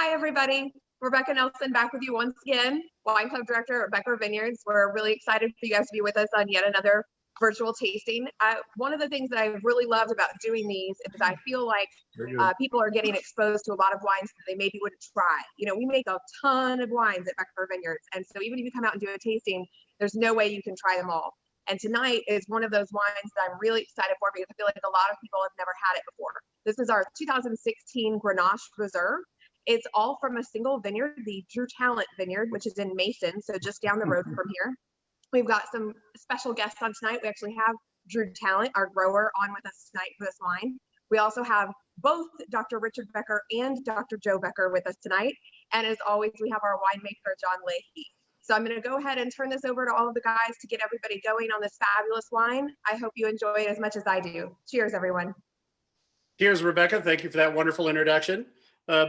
Hi, everybody. Rebecca Nelson back with you once again, Wine Club Director at Becker Vineyards. We're really excited for you guys to be with us on yet another virtual tasting. One of the things that I've really loved about doing these is I feel like people are getting exposed to a lot of wines that they maybe wouldn't try. You know, we make a ton of wines at Becker Vineyards, and so even if you come out and do a tasting, there's no way you can try them all. And tonight is one of those wines that I'm really excited for because I feel like a lot of people have never had it before. This is our 2016 Grenache Reserve. It's all from a single vineyard, the Tallent vineyard, which is in Mason, so just down the road from here. We've got some special guests on tonight. We actually have Tallent, our grower, on with us tonight for this wine. We also have both Dr. Richard Becker and Dr. Joe Becker with us tonight. And as always, we have our winemaker, John Leahy. So I'm going to go ahead and turn this over to all of the guys to get everybody going on this fabulous wine. I hope you enjoy it as much as I do. Cheers, everyone. Cheers, Rebecca. Thank you for that wonderful introduction.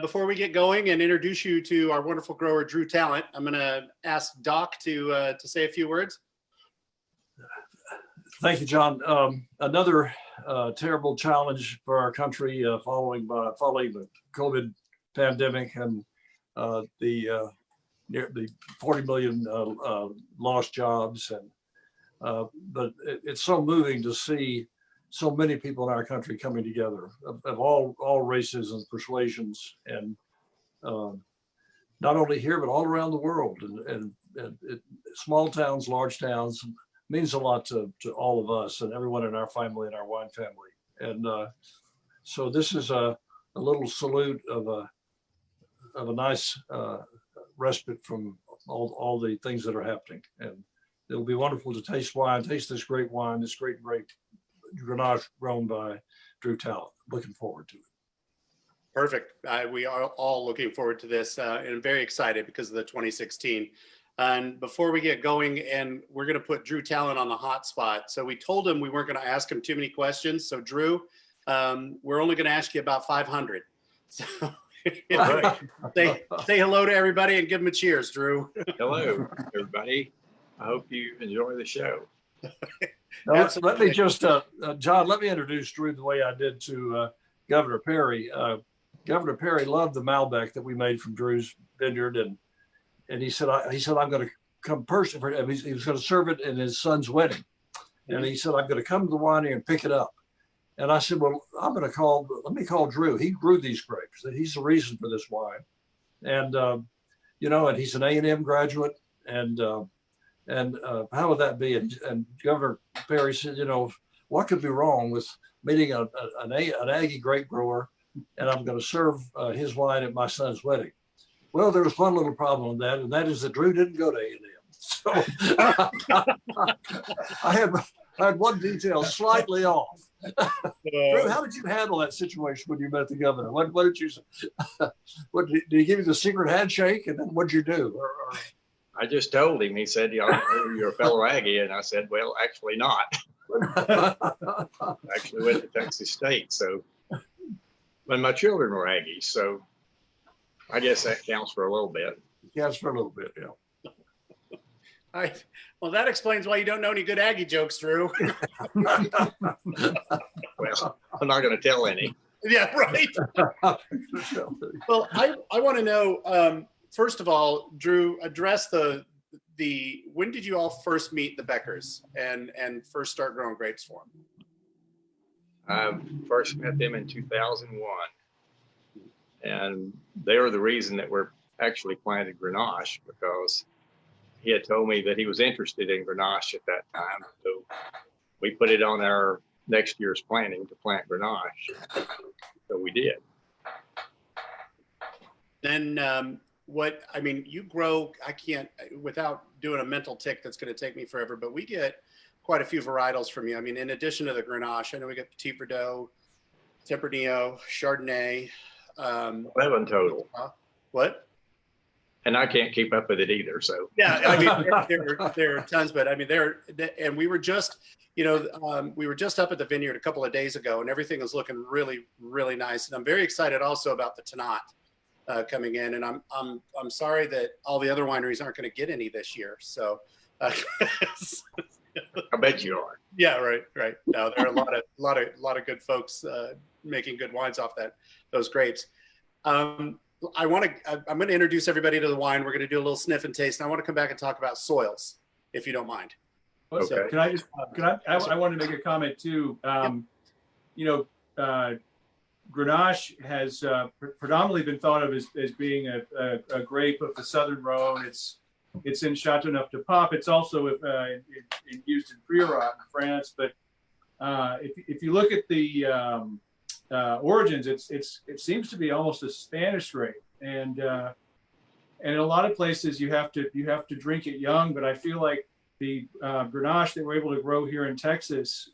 Before we get going and introduce you to our wonderful grower, Tallent, I'm going to ask Doc to say a few words. Thank you, John. Another terrible challenge for our country following the COVID pandemic and the 40 million lost jobs. But it's so moving to see so many people in our country coming together of all races and persuasions, and not only here but all around the world. And small towns, large towns, means a lot to all of us and everyone in our family and our wine family. And so this is a little salute of a nice respite from all the things that are happening. And it'll be wonderful to taste this great wine, this great Grenache grown by Tallent. Looking forward to it. Perfect. We are all looking forward to this and I'm very excited because of the 2016. And before we get going, and we're going to put Tallent on the hot spot. So we told him we weren't going to ask him too many questions. So Drew, we're only going to ask you about 500. So say hello to everybody and give them a cheers, Drew. Hello, everybody. I hope you enjoy the show. Now, let me just, John, let me introduce Drew the way I did to Governor Perry. Governor Perry loved the Malbec that we made from Drew's vineyard, and he said, I'm going to come personally for it. He was going to serve it in his son's wedding, and he said, I'm going to come to the winery and pick it up. And I said, well, let me call Drew. He grew these grapes. He's the reason for this wine, and and he's an A&M graduate, and how would that be? And Governor Perry said, what could be wrong with meeting an Aggie grape grower, and I'm going to serve his wine at my son's wedding. Well, there was one little problem with that, and that is that Drew didn't go to A&M. So I had one detail slightly off. Drew, how did you handle that situation when you met the governor? What did you say? Did he give you the secret handshake, and then what did you do? I just told him. He said, you're a fellow Aggie. And I said, well, actually not. Actually went to Texas State. So, but my children were Aggies. So I guess that counts for a little bit. Counts for a little bit, yeah. All right. Well, that explains why you don't know any good Aggie jokes, Drew. Well, I'm not going to tell any. Yeah, right. Well, I want to know, first of all, Drew, address the when did you all first meet the Beckers and first start growing grapes for them? I first met them in 2001, and they were the reason that we're actually planted Grenache, because he had told me that he was interested in Grenache at that time. So we put it on our next year's planning to plant Grenache. So we did. Then you grow, I can't, without doing a mental tick that's going to take me forever, but we get quite a few varietals from you. I mean, in addition to the Grenache, I know we get Petit Verdot, Tempranillo, Chardonnay. 11 total. What? And I can't keep up with it either. So yeah, I mean, there are tons, but I mean, and we were just, we were just up at the vineyard a couple of days ago, and everything is looking really, really nice. And I'm very excited also about the Tannat coming in, and I'm sorry that all the other wineries aren't going to get any this year. So I bet you are. Yeah, right. No, there are a lot of good folks making good wines off those grapes. I'm going to introduce everybody to the wine. We're going to do a little sniff and taste. And I want to come back and talk about soils, if you don't mind. Okay. Can I just, I wanted to make a comment too. You know, Grenache has predominantly been thought of as being a grape of the Southern Rhone. It's in Châteauneuf-du-Pape. It's also used in Priorat in France. But if you look at the origins, it seems to be almost a Spanish grape, and in a lot of places you have to drink it young. But I feel like the Grenache that we're able to grow here in Texas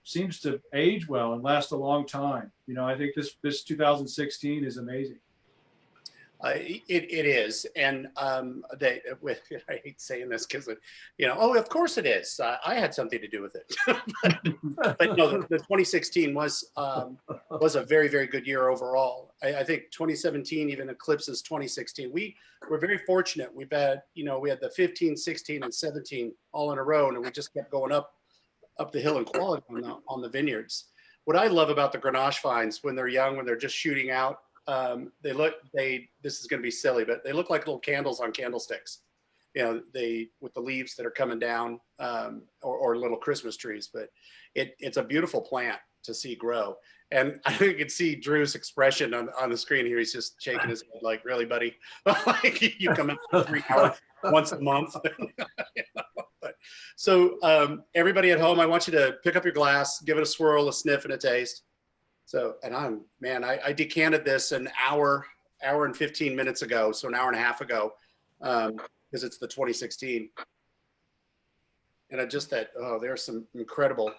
seems to age well and last a long time. You know, I think this 2016 is amazing. It is, and I hate saying this because, you know, oh, of course it is. I had something to do with it, but no, the 2016 was a very, very good year overall. I think 2017 even eclipses 2016. We were very fortunate. We had the 15, 16, and 17 all in a row, and we just kept going up the hill in quality on the vineyards. What I love about the Grenache vines when they're young, when they're just shooting out. This is going to be silly, but they look like little candles on candlesticks, you know, with the leaves that are coming down, or little Christmas trees. But it's a beautiful plant to see grow. And I think you can see Drew's expression on the screen here. He's just shaking his head like, really, buddy? Like, you come in for 3 hours once a month. You know? So everybody at home, I want you to pick up your glass, give it a swirl, a sniff, and a taste. So, and I decanted this an hour and 15 minutes ago. So an hour and a half ago, because it's the 2016. And I just thought, oh, there's some incredible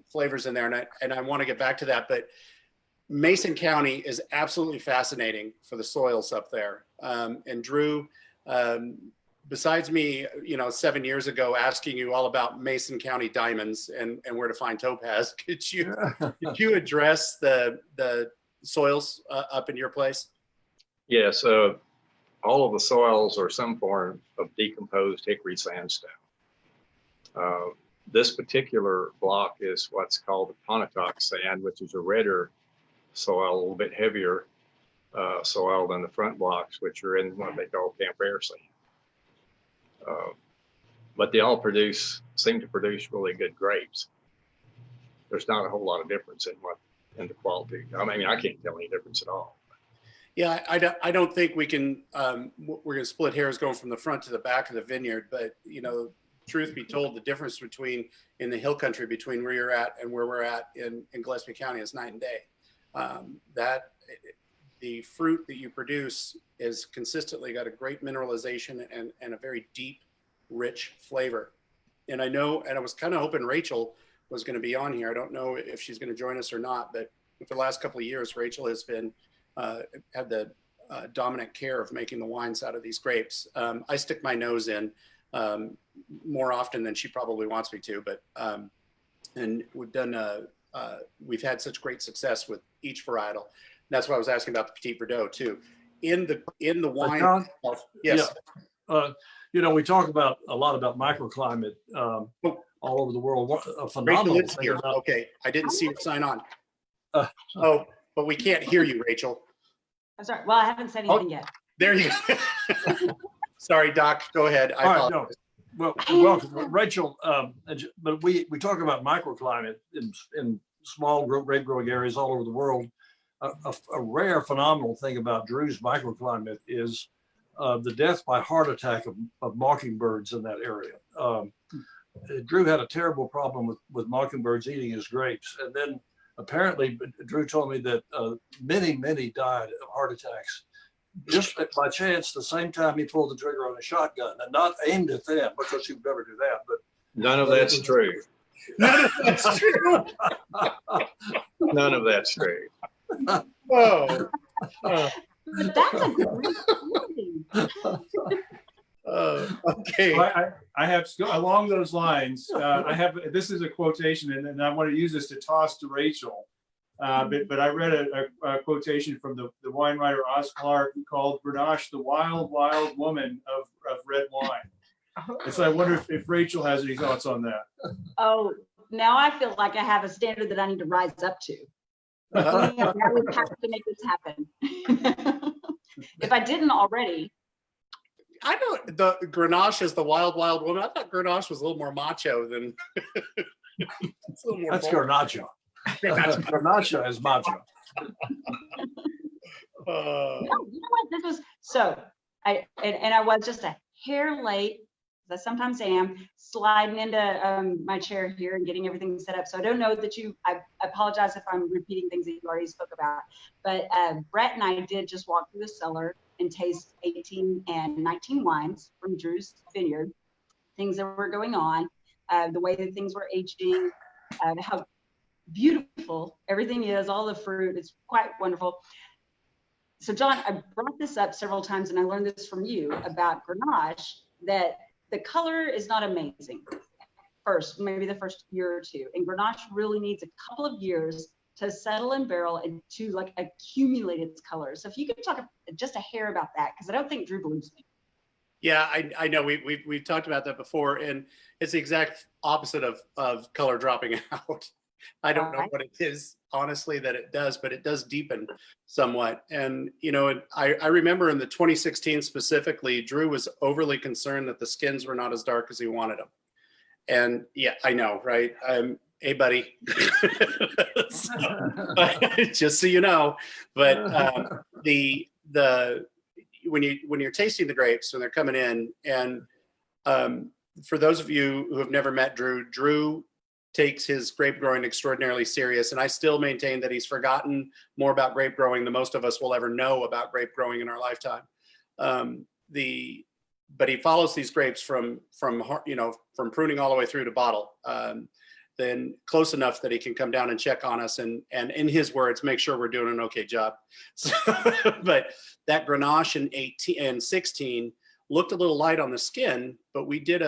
flavors in there. And I want to get back to that, but Mason County is absolutely fascinating for the soils up there. And Drew, besides me, 7 years ago, asking you all about Mason County diamonds and where to find topaz, could you address the soils up in your place? Yes, all of the soils are some form of decomposed hickory sandstone. This particular block is what's called the Pontotoc sand, which is a redder soil, a little bit heavier soil than the front blocks, which are in what they call Camp Air sand. But they all seem to produce really good grapes. There's not a whole lot of difference in the quality. I mean, I can't tell any difference at all. Yeah, I don't think we can. We're going to split hairs going from the front to the back of the vineyard, but truth be told, the difference in the hill country between where you're at and where we're at in Gillespie County is night and day. The fruit that you produce is consistently got a great mineralization and a very deep, rich flavor. And I was kind of hoping Rachel was going to be on here. I don't know if she's going to join us or not, but for the last couple of years, Rachel has been had the dominant care of making the wines out of these grapes. I stick my nose in more often than she probably wants me to, but and we've had such great success with each varietal. That's why I was asking about the Petit Verdot too. In the wine, Jon, yes. Yeah. We talk a lot about microclimate all over the world. A phenomenal Rachel is thing here. about, Okay, I didn't see her sign on. But we can't hear you, Rachel. I'm sorry. Well, I haven't said anything yet. There you go. Sorry, Doc. Go ahead. I all right, apologize. no. Well, welcome, Rachel. But we talk about microclimate in small grape growing areas all over the world. A rare, phenomenal thing about Drew's microclimate is the death by heart attack of mockingbirds in that area. Drew had a terrible problem with mockingbirds eating his grapes. And then apparently Drew told me that many died of heart attacks just by chance the same time he pulled the trigger on a shotgun, and not aimed at them, because he would never do that. But none of that's true. None of that's true. None of that's true. Oh. But that's a great story. Okay. I have along those lines. This is a quotation, and I want to use this to toss to Rachel. But I read a quotation from the wine writer Oz Clarke, who called Grenache the wild woman of red wine. And so I wonder if Rachel has any thoughts on that. Oh, now I feel like I have a standard that I need to rise up to. I would have to make this happen. If I didn't already. I know the Grenache is the wild, wild woman. I thought Grenache was a little more macho than. It's a little more That's bold. Garnacha. Garnacha is macho. No, you know what? This was so. I was just a hair late, as I sometimes am, sliding into my chair here and getting everything set up. So I don't know that I apologize if I'm repeating things that you already spoke about. But Brett and I did just walk through the cellar and taste 18 and 19 wines from Drew's vineyard. Things that were going on, the way that things were aging, how beautiful everything is, all the fruit. It's quite wonderful. So John, I brought this up several times, and I learned this from you about Grenache, that the color is not amazing first, maybe the first year or two. And Grenache really needs a couple of years to settle in barrel and to like accumulate its color. So if you could talk just a hair about that, because I don't think Drew believes me. Yeah, I know we've talked about that before, and it's the exact opposite of color dropping out. I don't know what it is, honestly, that it does, but it does deepen somewhat. And, you know, I remember in the 2016 specifically, Drew was overly concerned that the skins were not as dark as he wanted them. And yeah, I know, right? Hey, buddy, just so you know, but when you're tasting the grapes when they're coming in, and for those of you who have never met Drew takes his grape growing extraordinarily serious, and I still maintain that he's forgotten more about grape growing than most of us will ever know about grape growing in our lifetime. But he follows these grapes from pruning all the way through to bottle, then close enough that he can come down and check on us and in his words, make sure we're doing an okay job. So, but that Grenache in 18 and 16 looked a little light on the skin, but we did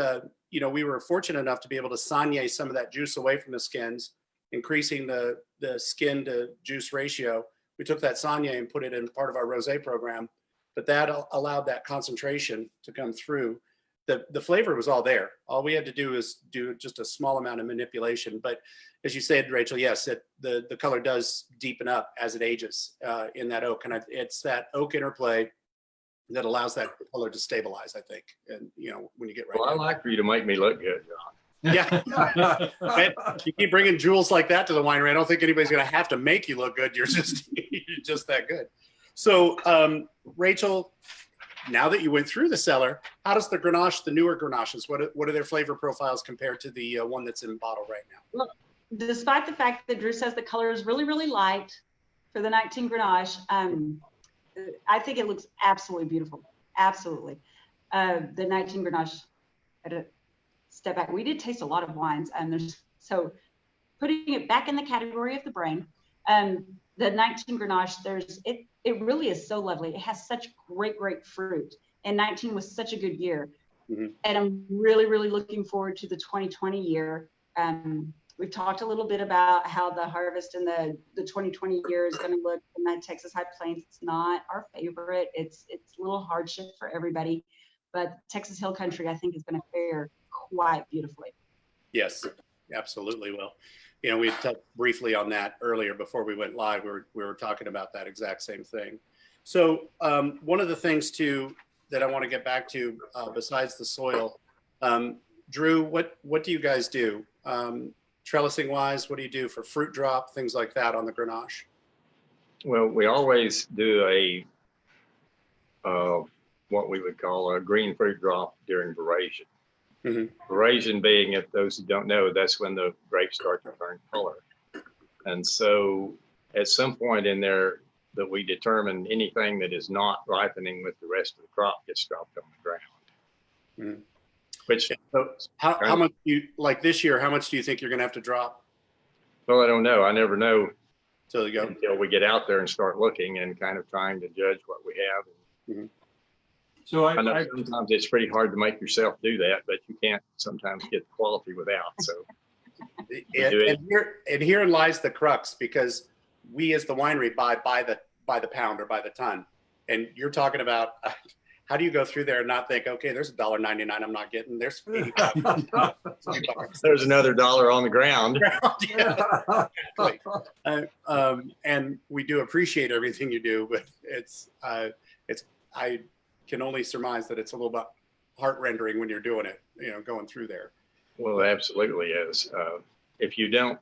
we were fortunate enough to be able to saigner some of that juice away from the skins, increasing the skin to juice ratio. We took that saigner and put it in part of our rosé program, but that allowed that concentration to come through. The flavor was all there. All we had to do is do just a small amount of manipulation. But as you said, Rachel, yes, the color does deepen up as it ages in that oak, and it's that oak interplay that allows that color to stabilize, I think. And when you get right. Well, I like for you to make me look good, John. Yeah. You keep bringing jewels like that to the winery, I don't think anybody's going to have to make you look good. You're just that good. So, Rachel, now that you went through the cellar, how does the Grenache, the newer Grenaches, what are their flavor profiles compared to the one that's in bottle right now? Well, despite the fact that Drew says the color is really, really light for the 19 Grenache, I think it looks absolutely beautiful. Absolutely. The 19 Grenache, at a step back, we did taste a lot of wines, and so putting it back in the category of the brain, the 19 Grenache, it really is so lovely. It has such great fruit, and 19 was such a good year. Mm-hmm. And I'm really, really looking forward to the 2020 year. We've talked a little bit about how the harvest in the 2020 year is going to look in that Texas High Plains. It's not our favorite. It's a little hardship for everybody, but Texas Hill Country, I think, is going to fare quite beautifully. Yes, absolutely. Well, we touched briefly on that earlier before we went live. We were talking about that exact same thing. So one of the things too that I want to get back to, besides the soil, Drew, what do you guys do? Trellising wise, what do you do for fruit drop, things like that on the Grenache? Well, we always do what we would call a green fruit drop during veraison. Mm-hmm. Veraison being, if those who don't know, that's when the grapes start to turn color. And so at some point in there that we determine anything that is not ripening with the rest of the crop gets dropped on the ground. Mm-hmm. Which, so how much like this year, how much do you think you're going to have to drop? Well, I don't know. I never know until we get out there and start looking and kind of trying to judge what we have. Mm-hmm. So I know sometimes it's pretty hard to make yourself do that, but you can't sometimes get the quality without. So, and herein lies the crux, because we as the winery buy by the pound or by the ton, and you're talking about how do you go through there and not think, okay, there's $1.99 I'm not getting, there's 85 bucks. There's another dollar on the ground. Yeah, exactly. And we do appreciate everything you do, but I can only surmise that it's a little bit heart rendering when you're doing it, going through there. Well, it absolutely is. If you don't,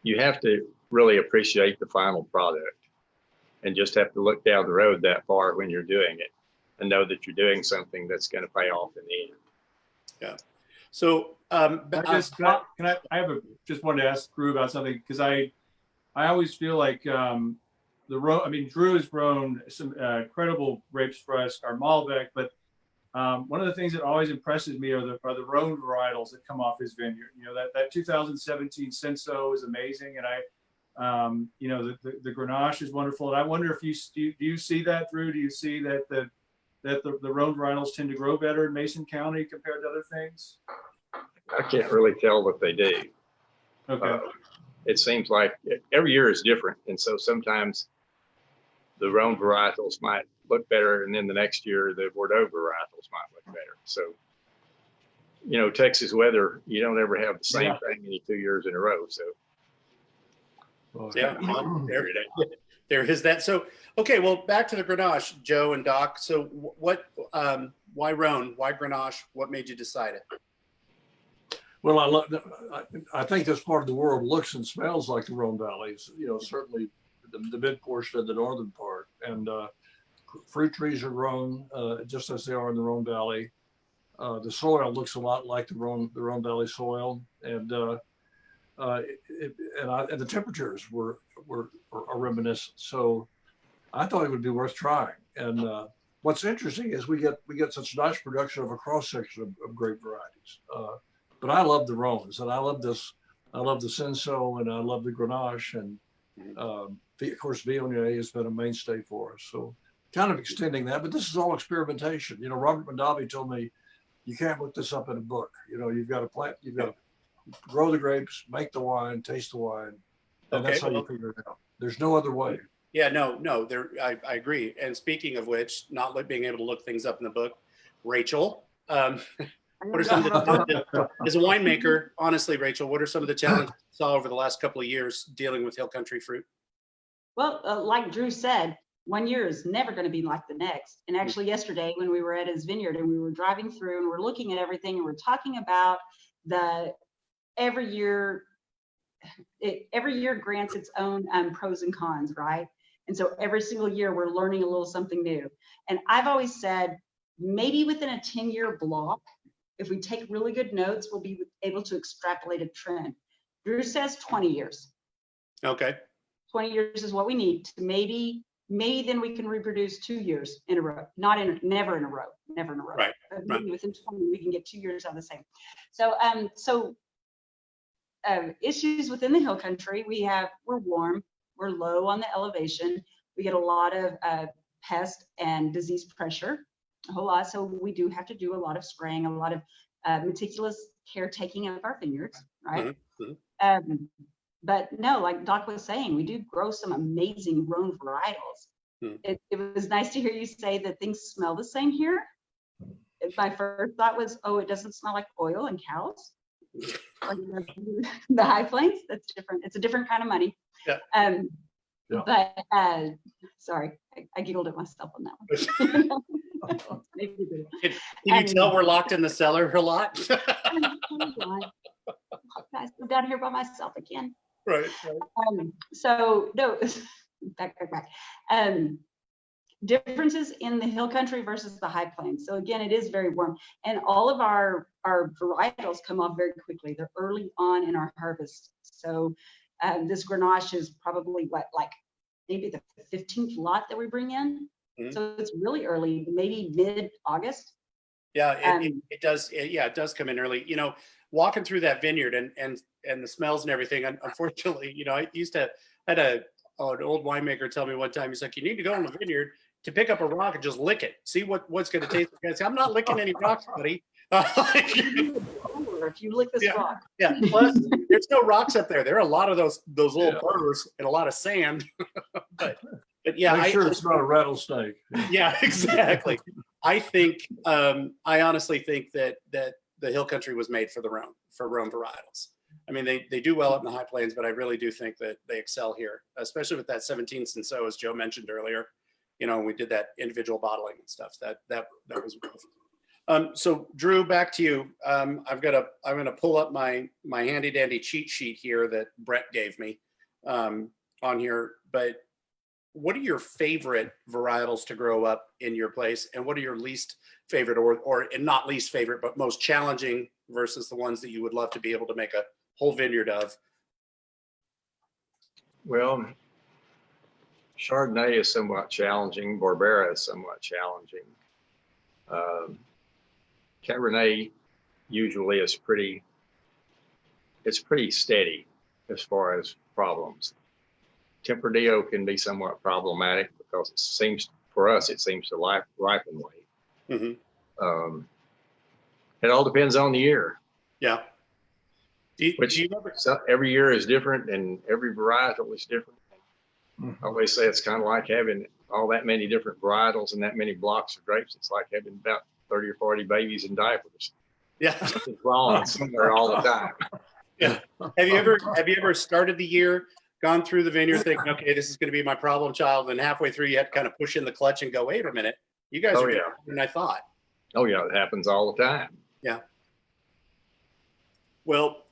you have to really appreciate the final product and just have to look down the road that far when you're doing it and know that you're doing something that's going to pay off in the end. Yeah. So, I just wanted to ask Drew about something, because I always feel like Drew has grown some incredible grapes for us, our Malbec, but one of the things that always impresses me are the Rhone varietals that come off his vineyard. That 2017 Senso is amazing, and the Grenache is wonderful. And I wonder if do you see that, Drew? Do you see that the Rhone varietals tend to grow better in Mason County compared to other things? I can't really tell what they do. Okay. It seems like every year is different, and so sometimes the Rhone varietals might look better, and then the next year the Bordeaux varietals might look better. So, Texas weather, you don't ever have the same thing any 2 years in a row. So, yeah, there is that. So, okay, well, back to the Grenache, Joe and Doc. So, why Rhone? Why Grenache? What made you decide it? Well, I think this part of the world looks and smells like the Rhone Valley. Certainly the mid portion of the northern part, and fruit trees are grown just as they are in the Rhone Valley. The soil looks a lot like the Rhone Valley soil, and the temperatures were reminiscent. So I thought it would be worth trying. And what's interesting is we get such nice production of a cross section of grape varieties. But I love the Rhones, and I love the Senso, and I love the Grenache, and of course Viognier has been a mainstay for us. So kind of extending that, but this is all experimentation. Robert Mondavi told me you can't look this up in a book. You've got to plant, you've got to grow the grapes, make the wine, taste the wine, and that's how you figure it out. There's no other way. Yeah, no, I agree. And speaking of which, not being able to look things up in the book, Rachel, what are some of the, as a winemaker, honestly, Rachel, what are some of the challenges you saw over the last couple of years dealing with hill country fruit? Well, like Drew said, 1 year is never going to be like the next. And actually yesterday when we were at his vineyard and we were driving through and we're looking at everything and we're talking about every year grants its own pros and cons, right? And so every single year we're learning a little something new. And I've always said, maybe within a 10-year block, if we take really good notes, we'll be able to extrapolate a trend. Drew says 20 years. Okay. 20 years is what we need to maybe then we can reproduce 2 years in a row, never in a row. Right. Maybe within 20, we can get 2 years out of the same. So, issues within the hill country, we're warm, we're low on the elevation. We get a lot of pest and disease pressure, a whole lot. So we do have to do a lot of spraying, a lot of meticulous caretaking of our vineyards, right? Mm-hmm. But no, like Doc was saying, we do grow some amazing Rhone varietals. It was nice to hear you say that things smell the same here. My first thought was, oh, it doesn't smell like oil and cows. Like the high plains, that's different. It's a different kind of money. Yeah. But sorry, I giggled at myself on that one. Can you tell we're locked in the cellar a lot? Guys, I'm down here by myself again. Right. So no, back. Differences in the hill country versus the high plains. So again, it is very warm, and all of our varietals come off very quickly. They're early on in our harvest. So this Grenache is probably maybe the 15th lot that we bring in. Mm-hmm. So it's really early, maybe mid-August. Yeah, it does. It does come in early. Walking through that vineyard and the smells and everything. Unfortunately, I had an old winemaker tell me one time. He's like, you need to go in the vineyard to pick up a rock and just lick it. See what's going to taste. I said, I'm not licking any rocks, buddy. If you lick this rock. Yeah. Plus, there's no rocks up there. There are a lot of those little burrs and a lot of sand. but yeah, make sure it's not a rattlesnake. Yeah, exactly. I think, I honestly think that the hill country was made for Rhone varietals. I mean, they do well up in the high plains, but I really do think that they excel here, especially with that 17 Cinsault, as Joe mentioned earlier. You know, we did that individual bottling and stuff. That was wonderful. So Drew, back to you. I'm gonna pull up my handy dandy cheat sheet here that Brett gave me on here. But what are your favorite varietals to grow up in your place, and what are your least favorite, or not least favorite, but most challenging versus the ones that you would love to be able to make a whole vineyard of? Well, Chardonnay is somewhat challenging. Barbera is somewhat challenging. Cabernet usually is pretty steady as far as problems. Tempranillo can be somewhat problematic because it seems to ripen late. Mm-hmm. It all depends on the year. Yeah. Every year is different and every varietal is different. I always say it's kind of like having all that many different varietals and that many blocks of grapes. It's like having about 30 or 40 babies in diapers. Yeah. Something's wrong somewhere all the time. Yeah. Have you ever started the year, gone through the vineyard thinking, okay, this is going to be my problem child, and halfway through you have to kind of push in the clutch and go, wait a minute, you guys are different than I thought. Oh yeah, it happens all the time. Yeah. Well,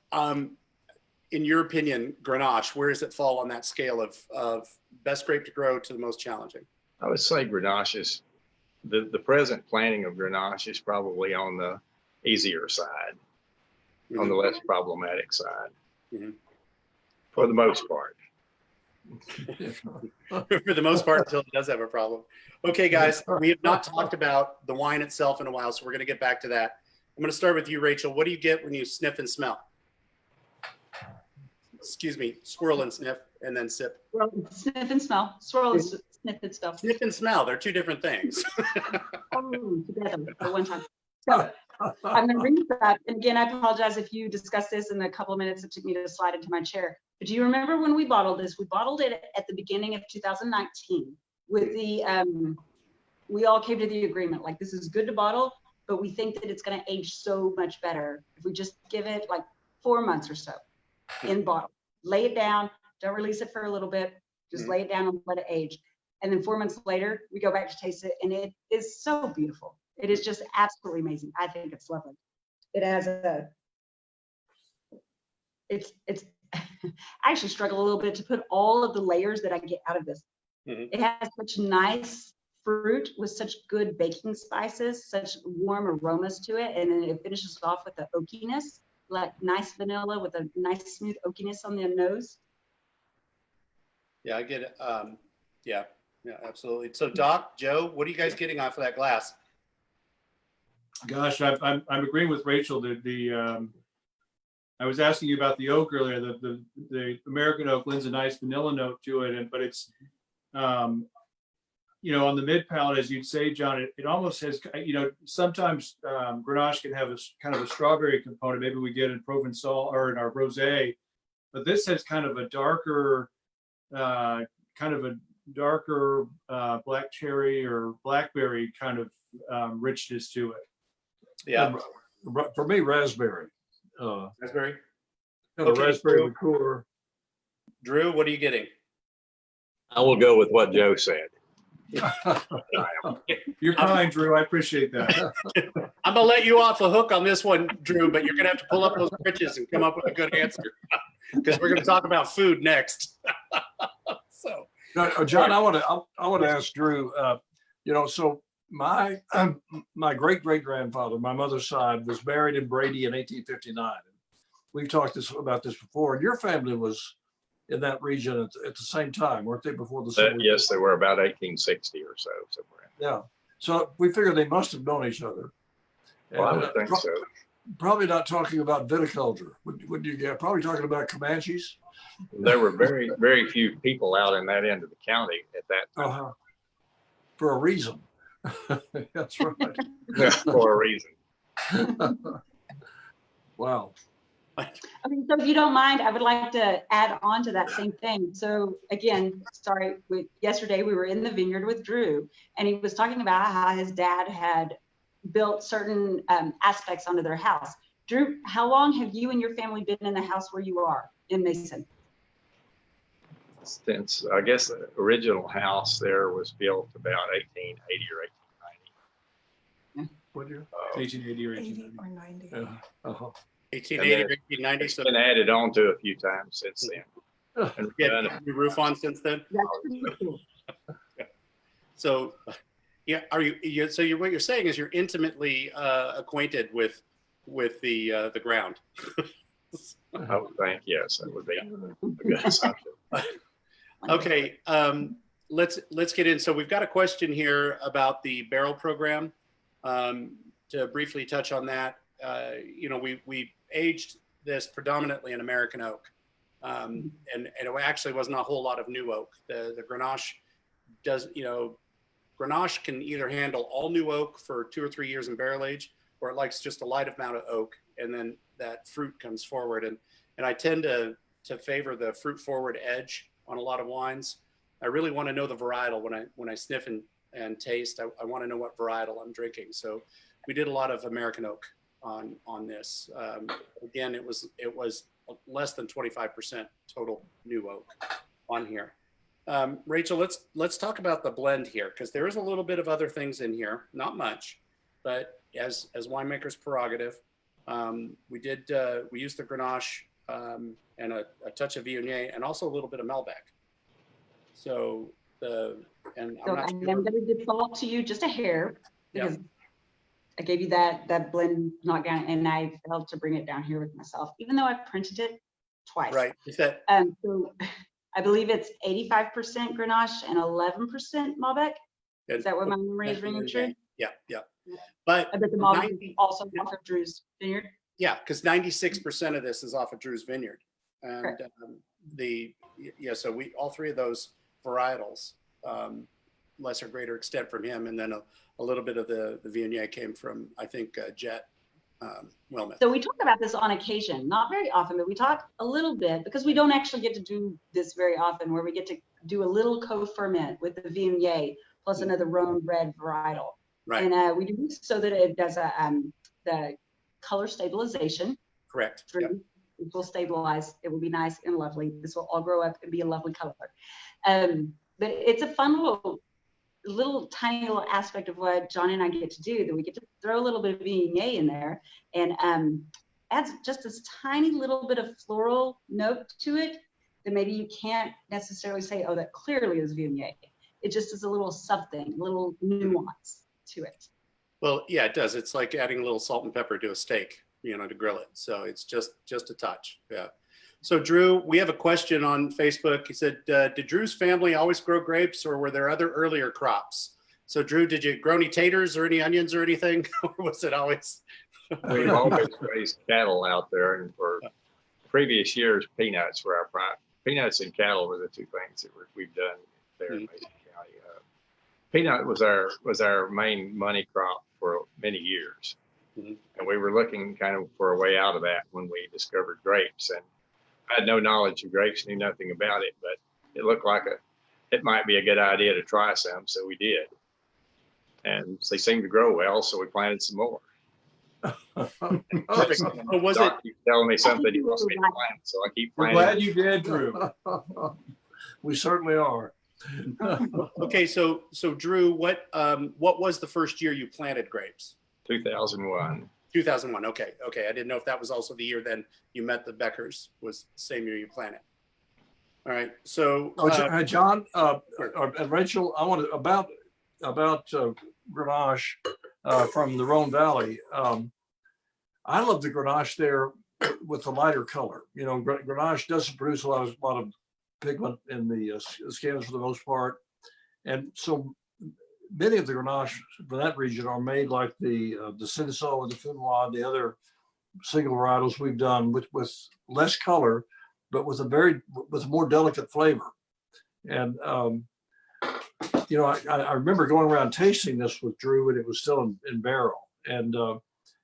in your opinion, Grenache, where does it fall on that scale of best grape to grow to the most challenging? I would say Grenache is the present planting of Grenache is probably on the easier side, on the less problematic side, for the most part. For the most part, until it does have a problem. Okay, guys, we have not talked about the wine itself in a while, so we're going to get back to that. I'm going to start with you, Rachel. What do you get when you sniff and smell? Excuse me, swirl and sniff, and then sip. Sniff and smell. Swirl and sniff and smell. Sniff and smell, they're two different things. Together at one time. So I'm going to bring this up. And again, I apologize if you discussed this in the couple of minutes it took me to slide into my chair. But do you remember when we bottled this? We bottled it at the beginning of 2019 with the, we all came to the agreement, like this is good to bottle, but we think that it's going to age so much better if we just give it like 4 months or so in bottle. Lay it down, don't release it for a little bit, just lay it down and let it age. And then 4 months later, we go back to taste it, and it is so beautiful. It is just absolutely amazing. I think it's lovely. It has a, it's, I actually struggle a little bit to put all of the layers that I get out of this. It has such nice fruit with such good baking spices, such warm aromas to it. And then it finishes off with the oakiness, like nice vanilla with a nice smooth oakiness on the nose. Yeah, I get it. Yeah, absolutely. So Doc, Joe, what are you guys getting off of that glass? Gosh, I'm agreeing with Rachel that I was asking you about the oak earlier. The American oak lends a nice vanilla note to it, but it's you know, on the mid palate, as you'd say, John, it almost has, you know, sometimes Grenache can have a kind of a strawberry component. Maybe we get in Provençal or in our rosé, but this has kind of a darker, black cherry or blackberry kind of richness to it. Yeah, For me, raspberry. raspberry. The raspberry liqueur. Drew, what are you getting? I will go with what Joe said. You're kind, Drew. I appreciate that. I'm gonna let you off the hook on this one, Drew, but you're gonna have to pull up those britches and come up with a good answer because we're gonna talk about food next. So, No, John, I want to ask Drew. You know, so my great grandfather, my mother's side, was married in Brady in 1859. We've talked about this before, and your family was in that region at the same time, weren't they? Before the Civil War? Yes, they were about 1860 or so somewhere. Yeah. So we figured they must have known each other. Well, I would think so. Probably not talking about viticulture. Would you get? Probably talking about Comanches. There were very, very few people out in that end of the county at that time. For a reason. That's right. For a reason. Wow. Okay, so if you don't mind, I would like to add on to that same thing. So again, sorry, yesterday we were in the vineyard with Drew, and he was talking about how his dad had built certain aspects onto their house. Drew, how long have you and your family been in the house where you are in Mason? Since, I guess, the original house there was built about 1880 or 1890. What year? 1880 or 80 1890. or 90. Uh-huh. 1880, 1890. It's So been added on to a few times since then. And we done had a new roof on since then. That's pretty cool. So, yeah, so what you're saying is you're intimately acquainted with the ground. I would think, yes, that would be a good assumption. Okay, let's get in. So we've got a question here about the barrel program. To briefly touch on that, you know, we aged this predominantly in American oak, and it actually wasn't a whole lot of new oak. The Grenache does, you know, Grenache can either handle all new oak for 2 or 3 years in barrel age, or it likes just a light amount of oak, and then that fruit comes forward. And I tend to favor the fruit forward edge on a lot of wines. I really want to know the varietal when I sniff and taste. I want to know what varietal I'm drinking. So we did a lot of American oak on this. Again, it was less than 25% total new oak on here. Rachel, let's talk about the blend here, because there is a little bit of other things in here, not much, but as winemakers' prerogative, we used the Grenache and a touch of Viognier and also a little bit of Malbec. So I'm going to default to you just a hair, because I gave you that blend knockdown, and I failed to bring it down here with myself, even though I printed it twice. Right. Is that? So I believe it's 85% Grenache and 11% Malbec. Is that what my memory is ringing true? Yeah. But I bet the Malbec is also off of Drew's vineyard. Yeah, because 96% of this is off of Drew's vineyard, and so we all three of those varietals, lesser greater extent from him, and then a little bit of the Viognier came from, I think, Jet Wilmot. So we talk about this on occasion, not very often, but we talk a little bit because we don't actually get to do this very often, where we get to do a little co-ferment with the Viognier plus another Rhone red varietal. Right. And we do this so that it does the color stabilization. Correct. Yep. It will stabilize. It will be nice and lovely. This will all grow up and be a lovely color. But it's a fun little tiny little aspect of what Jon and I get to do, that we get to throw a little bit of Viognier in there and adds just this tiny little bit of floral note to it that maybe you can't necessarily say, oh, that clearly is Viognier. It just is a little something, a little nuance to it. Well, yeah, it does. It's like adding a little salt and pepper to a steak, you know, to grill it. So it's just a touch. Yeah. So Drew, we have a question on Facebook. He said, did Drew's family always grow grapes, or were there other earlier crops? So Drew, did you grow any taters or any onions or anything? Or was it always? We've always raised cattle out there, and for previous years, peanuts were our prime. Peanuts and cattle were the two things that we've done there in Mason County. Peanut was our main money crop for many years. And we were looking kind of for a way out of that when we discovered grapes. And I had no knowledge of grapes, knew nothing about it, but it looked like it might be a good idea to try some, so we did. And they seemed to grow well, so we planted some more. Perfect. So was it? Keep telling me something he wants me to plant, so I keep We're planting. glad you did, Drew. We certainly are. Okay, so Drew, what was the first year you planted grapes? 2001. 2001. Okay. I didn't know if that was also the year then you met the Beckers, was the same year you planted. All right. So Jon and Rachel, I want to about Grenache from the Rhone Valley. I love the Grenache there with the lighter color. You know, Grenache doesn't produce a lot of pigment in the skins for the most part, and so many of the Grenache from that region are made like the Cinsault and the Finois, the other single varietals we've done with less color, but with a more delicate flavor. And I remember going around tasting this with Drew, and it was still in barrel. And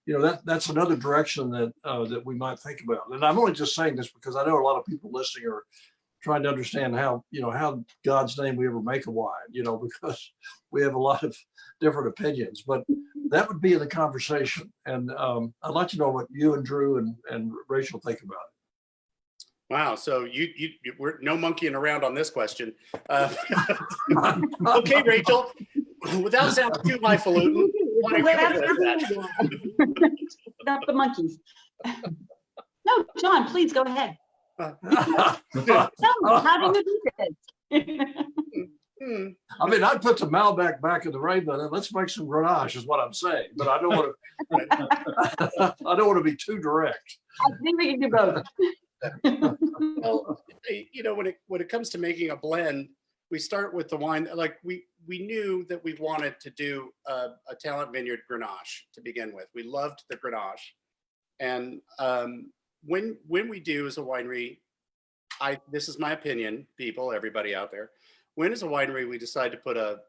that's another direction that that we might think about. And I'm only just saying this because I know a lot of people listening are trying to understand how God's name we ever make a wine, because we have a lot of different opinions. But that would be in the conversation. And I'd like to know what you and Drew and Rachel think about it. Wow. So we're no monkeying around on this question. Okay, Rachel, without sounding too highfalutin, why don't you address that? Not the monkeys. No, John, please go ahead. Tell me, how do you do this? I mean, I'd put the Malbec back in the rainbow and let's make some Grenache is what I'm saying, but I don't want to, I don't want to be too direct. I think we can do both. Well, when it comes to making a blend, we start with the wine. Like we knew that we wanted to do a Tallent Vineyard Grenache to begin with. We loved the Grenache, and when we do as a winery, this is my opinion, people, everybody out there. When as a winery we decide to put a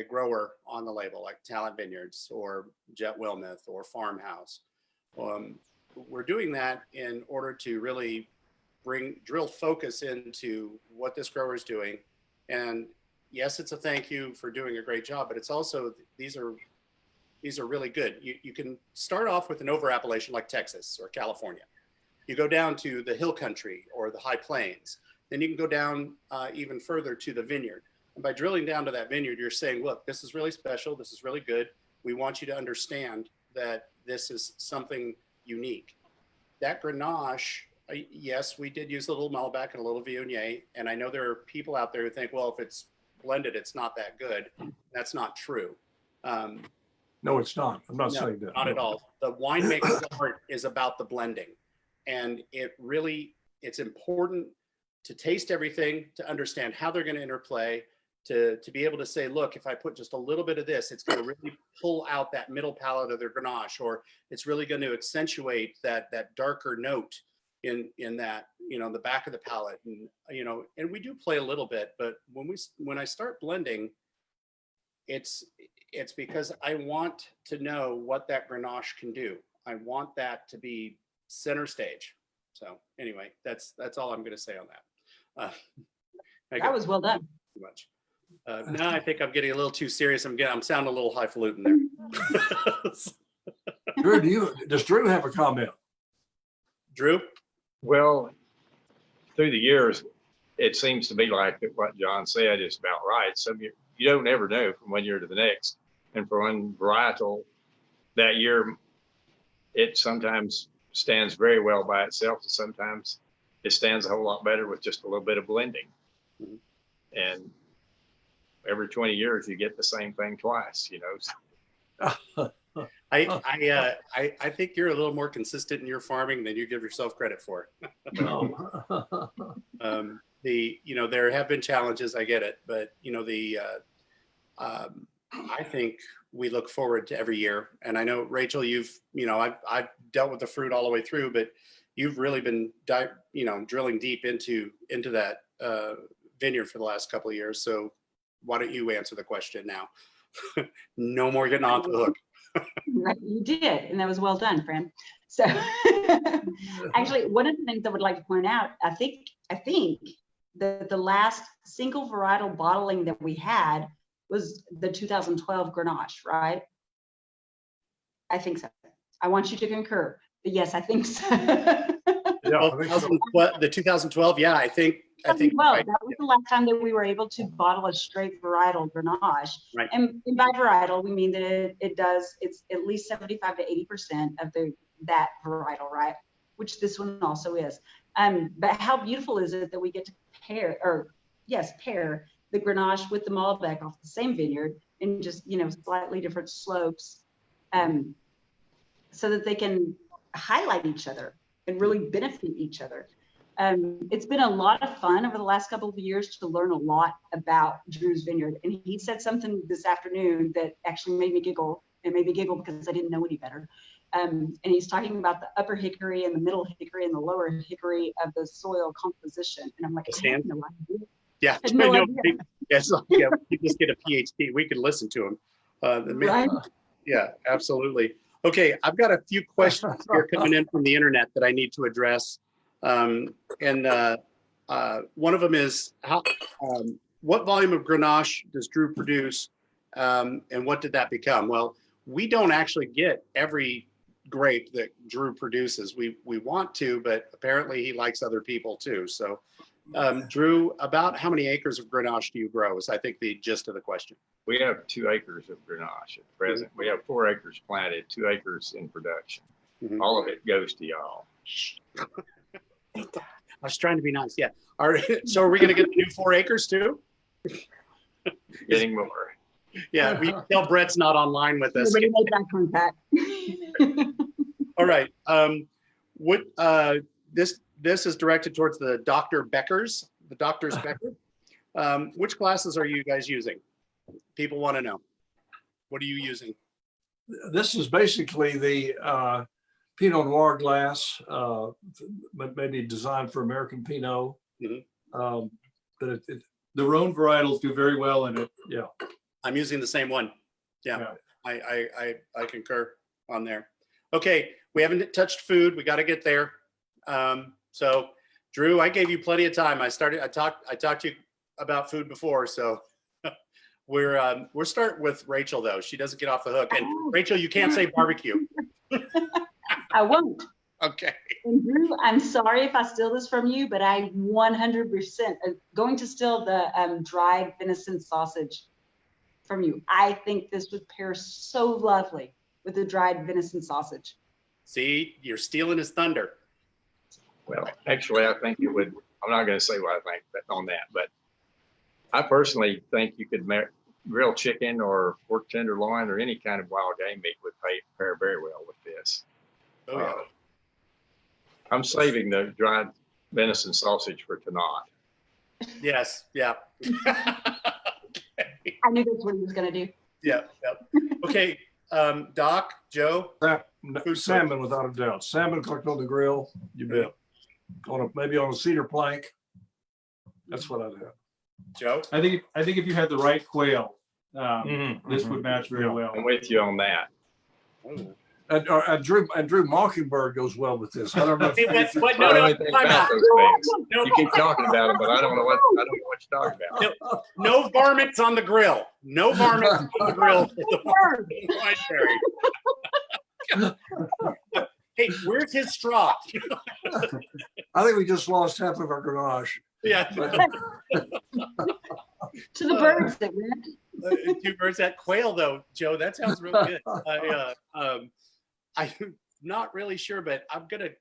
grower on the label, like Tallent Vineyards or Jet Wilmeth or Farmhouse, we're doing that in order to really drill focus into what this grower is doing. And yes, it's a thank you for doing a great job, but it's also, these are really good. You can start off with an over appellation like Texas or California. You go down to the hill country or the high plains. Then you can go down even further to the vineyard. And by drilling down to that vineyard, you're saying, look, this is really special. This is really good. We want you to understand that this is something unique. That Grenache, yes, we did use a little Malbec and a little Viognier. And I know there are people out there who think, well, if it's blended, it's not that good. That's not true. No, it's not. I'm not saying that. Not at all. The winemaking art is about the blending. And it's important to taste everything, to understand how they're going to interplay, to be able to say, look, if I put just a little bit of this, it's going to really pull out that middle palate of their Grenache, or it's really going to accentuate that darker note in that, the back of the palate. And, and we do play a little bit, but when I start blending, it's because I want to know what that Grenache can do. I want that to be center stage. So anyway, that's all I'm going to say on that. That was well done. Too much. No, I think I'm getting a little too serious. I'm sounding a little highfalutin there. Drew, does Drew have a comment? Drew? Well, through the years, it seems to be like what John said is about right. So you don't ever know from one year to the next. And for one varietal, that year, it sometimes stands very well by itself, and sometimes it stands a whole lot better with just a little bit of blending. Mhm. And every 20 years you get the same thing twice, I think you're a little more consistent in your farming than you give yourself credit for. There have been challenges, I get it, but I think we look forward to every year. And I know, Rachel, I've dealt with the fruit all the way through, but you've really been, drilling deep into that vineyard for the last couple of years. So why don't you answer the question now? No more getting off the hook. Right, you did, and that was well done, friend. So actually, one of the things I would like to point out, I think that the last single varietal bottling that we had was the 2012 Grenache, right? I think so. I want you to concur, but yes, I think so. Yeah, I think so. The 2012, yeah, I think. Well, right. that was the last time that we were able to bottle a straight varietal Grenache. Right. And by varietal, we mean that it's at least 75 to 80% of that varietal, right? Which this one also is. But how beautiful is it that we get to pair the Grenache with the Malbec off the same vineyard in just, slightly different slopes, so that they can highlight each other and really benefit each other. It's been a lot of fun over the last couple of years to learn a lot about Drew's vineyard. And he said something this afternoon that actually made me giggle. It made me giggle because I didn't know any better. And he's talking about the upper hickory and the middle hickory and the lower hickory of the soil composition. And I'm like, I have no idea. Yeah, I had no idea. Yes, yeah, we just get a PhD. We can listen to him. Right? Yeah, absolutely. Okay, I've got a few questions here coming in from the internet that I need to address. One of them is what volume of Grenache does Drew produce, and what did that become? Well, we don't actually get every grape that Drew produces. We want to, but apparently he likes other people too. So, Drew, about how many acres of Grenache do you grow? Is I think the gist of the question. We have 2 acres of Grenache at present. We have 4 acres planted, 2 acres in production. Mhm. All of it goes to y'all. I was trying to be nice. Yeah. All right. So are we going to get the new 4 acres too? Getting more. Yeah. We tell Brett's not online with us. Everybody made that contact. All right. This is directed towards the Dr. Beckers, the Doctor's Becker. Which glasses are you guys using? People want to know. What are you using? This is basically the Pinot Noir glass, maybe designed for American Pinot. Mhm. But The Rhone varietals do very well in it. yeah. I'm using the same one. Yeah. Yeah. I concur on there. Okay. We haven't touched food. We got to get there. So Drew, I gave you plenty of time. I talked to you about food before. So we're starting with Rachel though. She doesn't get off the hook. And Rachel, you can't say barbecue. I won't. Okay. And Drew, I'm sorry if I steal this from you, but I 100% going to steal the dried venison sausage from you. I think this would pair so lovely with the dried venison sausage. See, you're stealing his thunder. Well, actually, I think it would. I'm not going to say what I think on that, but I personally think you could grilled chicken or pork tenderloin or any kind of wild game meat would pair very well with this. Oh, yeah. I'm saving the dried venison sausage for tonight. Yes. Yeah. I knew that's what he was going to do. Yeah. Okay. Doc, Joe. Salmon, without a doubt. Salmon cooked on the grill, you bet. Maybe on a cedar plank. That's what I'd have. Joe. I think if you had the right quail, Mm-hmm. this would match very well. I'm with you on that. And Drew Mockingbird goes well with this. I don't know. Hey, If what? I No, don't no. know anything Time about out. those things. No, You keep talking about them, but I don't know what you're talking about. no varmints on the grill. No varmints on the grill. Hey, where's his straw? I think we just lost half of our Grenache. Yeah. To the birds that went. 2 birds. That quail, though, Joe, that sounds really good. I'm not really sure, but I'm going to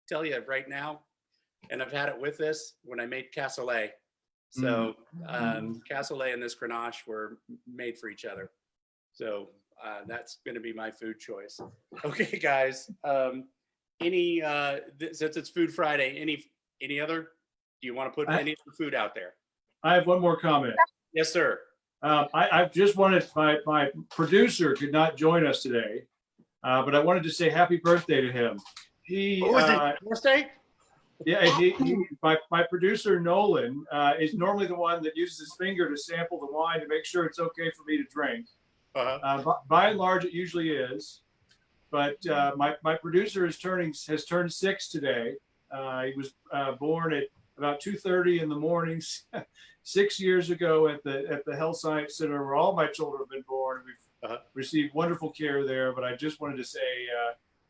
tell you right now, and I've had it with this when I made cassoulet. So cassoulet and this Grenache were made for each other. So that's going to be my food choice. Okay, guys. Since it's Food Friday, any other? Do you want to put any other food out there? I have one more comment. Yes, sir. I just wanted, my producer could not join us today, but I wanted to say happy birthday to him. He, birthday? yeah, my producer Nolan is normally the one that uses his finger to sample the wine to make sure it's okay for me to drink. By and large, it usually is, but my producer has turned 6 today. He was born at about 2:30 in the morning 6 years ago at the Health Science Center where all my children have been born. We've received wonderful care there, but I just wanted to say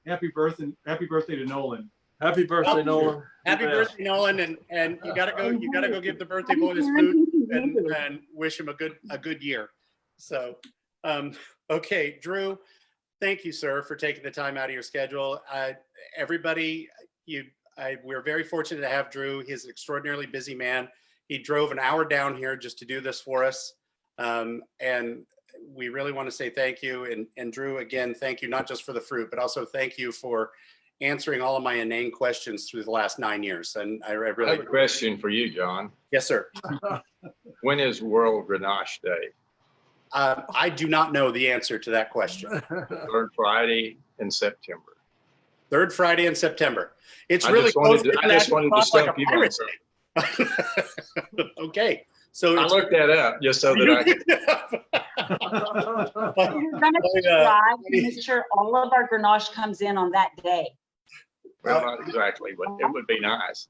happy birthday to Nolan. Happy birthday, Nolan. Happy birthday, Nolan, and you gotta go give the birthday boy his food and wish him a good year. So okay, Drew, thank you, sir, for taking the time out of your schedule. Everybody, we're very fortunate to have Drew. He's an extraordinarily busy man. He drove an hour down here just to do this for us. And we really want to say thank you. And Drew, again, thank you, not just for the fruit, but also thank you for answering all of my inane questions through the last 9 years. And I really have a question for you, John. Yes, sir. When is World Grenache Day? I do not know the answer to that question. 3rd Friday in September. 3rd Friday in September. It's I really just close. wanted to stump you on Okay. So I it's, looked that up just so that I could. We're gonna try to make sure all of our Grenache comes in on that day. Well, not exactly, but it would be nice.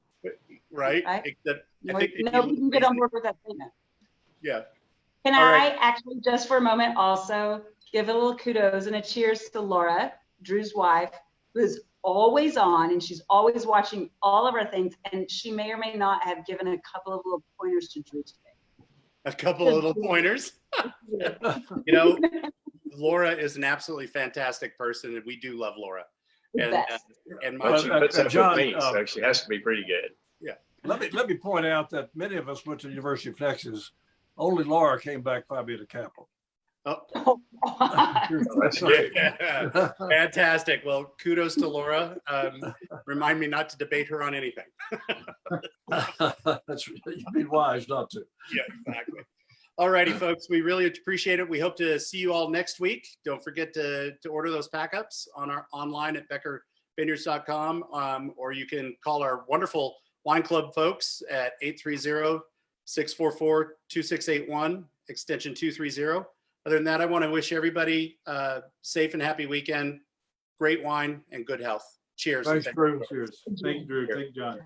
right? Right. Except I think if you Nobody look can get on crazy- board with that statement. Yeah. Can All I right. actually, just for a moment, also give a little kudos and a cheers to Laura, Drew's wife, who is always on and she's always watching all of our things. And she may or may not have given a couple of little pointers to Drew today. A couple of little pointers. You know, Laura is an absolutely fantastic person, and we do love Laura. The And best. and But my she puts up John, with me, so she has to be pretty good. Let me point out that many of us went to the University of Texas. Only Laura came back Phi Beta Kappa. oh, That's good. fantastic. Well, kudos to Laura. Remind me not to debate her on anything. You'd be wise not to. Yeah, exactly. All righty, folks. We really appreciate it. We hope to see you all next week. Don't forget to order those pack-ups on our online at beckervineyards.com, or you can call our wonderful wine club folks at 830-644-2681, extension 230. Other than that, I want to wish everybody a safe and happy weekend, great wine, and good health. Cheers. Thanks, Drew. Cheers. Thank you, Drew. Thank you, John.